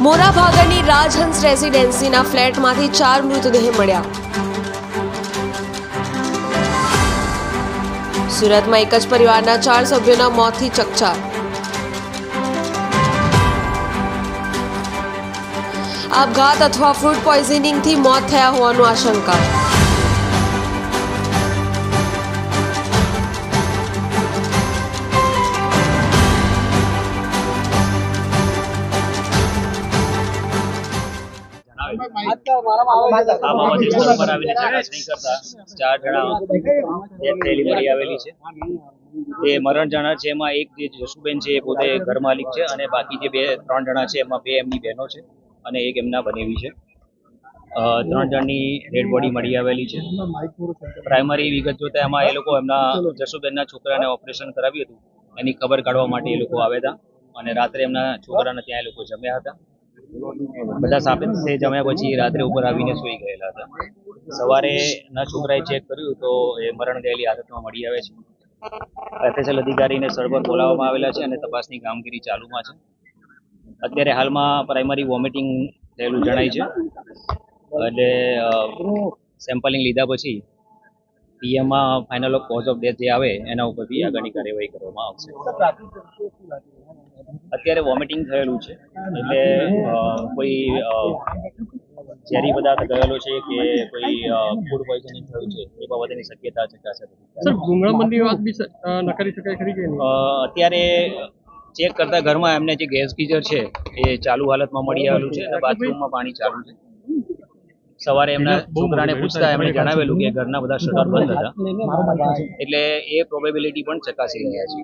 મોરાભાગળની રાજહંસ રેસિડેન્સીના ફ્લેટમાંથી 4 મૃતદેહ મળ્યા. સુરતમાં એક જ પરિવારના 4 સભ્યોના મોતથી ચકચાર. આપઘાત અથવા ફૂડ પોઈઝનિંગથી મોત થયા હોવાનું આશંકા. મરણ જણા છે એમાં એક જે જશુબેન છે એ પોતે ઘર માલિક છે અને બાકી જે 3 જણા છે એમાં 2 એમની બહેનો છે અને એક એમના બનેવી છે. 3 જણની ડેડ બોડી મળી આવેલી છે. પ્રાઇમરી વિગત જોતા એમાં એ લોકો એમના જશુબેનના છોકરાને ઓપરેશન કરાવ્યું હતું એની ખબર કાઢવા માટે એ લોકો આવ્યા હતા અને રાત્રે એમના છોકરાને ત્યાં એ લોકો જમ્યા હતા. બધા સાથે જમ્યા પછી રાત્રે ઉપર આવીને સૂઈ ગયેલા હતા. સવારે ના છોકરાએ ચેક કર્યું તો એ મરણ ગયેલી હાલતમાં મળી આવે છે. એફએસએલ અધિકારીને સ્થળ પર બોલાવવામાં આવેલા છે અને તપાસની કામગીરી ચાલુમાં છે. અત્યારે હાલમાં પ્રાઇમરી વોમિટિંગ થયેલું જણાય છે એટલે સેમ્પલિંગ લીધા પછી પીએમમાં final of cause of death જે આવે એના ઉપરથી આગળની કાર્યવાહી કરવામાં આવશે. અત્યારે વોમિટિંગ થયેલું છે એટલે કોઈ ઝેરી પદાર્થ ગયેલો છે કે કોઈ ફૂડ પોઈઝનિંગ થયું છે એ બાબતની શક્યતા ચકાસે. સર ગુંગળામણની વાત બી નકારી શકાય ખરી કે અત્યારે ચેક કરતા ઘરમાં એમને જે ગેસ ગીઝર છે એ ચાલુ હાલતમાં મળી આવેલું છે અને બાથરૂમમાં પાણી ચાલુ છે. સવારે એમના છોકરાને પૂછતા એમણે જણાવેલું કે ઘરના બધા શટર બંધ હતા એટલે એ પ્રોબેબિલિટી પણ ચકાસી રહ્યા છે.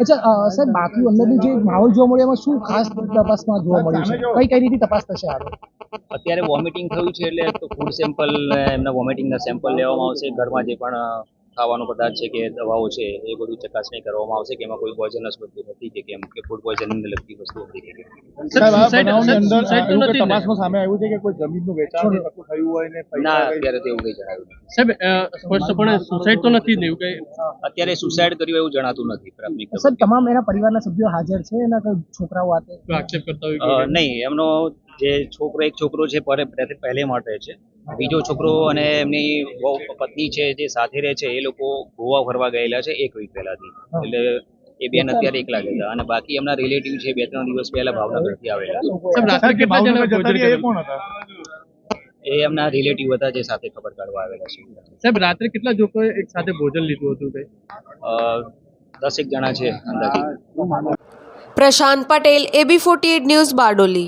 અચ્છા સર, બાકી અંદરનું જે માહોલ જોવા મળ્યો એમાં શું ખાસ તપાસમાં જોવા મળ્યું છે? કઈ રીતે તપાસ થશે આગળ? અત્યારે વોમિટિંગ થયું છે એટલે તો ફૂડ સેમ્પલ એમના વોમિટિંગના સેમ્પલ લેવામાં આવશે. ઘરમાં જે પણ ખાવાનો પદાર્થ છે કે દવાઓ છે એ બધું ચકાસણી કરવામાં આવશે કે એમાં કોઈ પોઈઝનસ વસ્તુ હતી કે કેમ કે ફૂડ પોઈઝનિંગને લગતી વસ્તુ હતી કે તપાસમાં સામે આવ્યું છે કે કોઈ જમીનનું વેચાણ થયું હોય ને ના અત્યારે તો એવું કંઈ જણાવ્યું નથી. સાહેબ સ્પષ્ટપણે સુસાઇડ તો નથી ને એવું કઈ? અત્યારે સુસાઇડ કર્યું એવું જણાતું નથી. પ્રાથમિક સર, તમામ એના પરિવારના સભ્યો હાજર છે એના કોઈ છોકરાઓ હાથે આક્ષેપ કરતા હોય? નહીં, એમનો જે એક છોકરો છે પહેલે માટે છે. બીજો છોકરો અને એમની પત્ની છે જે સાથે રહે છે એ લોકો ગોવા ફરવા ગયેલા છે 1 વીક પહેલાથી. એટલે એ બેન અત્યારે એકલા ગયા અને બાકી એમના રિલેટિવ છે 2-3 દિવસ પહેલા ભાવનગરથી આવેલા છે. એ એમના રિલેટિવ હતા જે સાથે ખબર કાઢવા આવેલા છે. સાહેબ, રાત્રે કેટલા લોકોએ એક સાથે ભોજન લીધું હતું? 10 જણા છે અંદાજે. પ્રશાંત પટેલ, AB48 ન્યૂઝ, બારડોલી.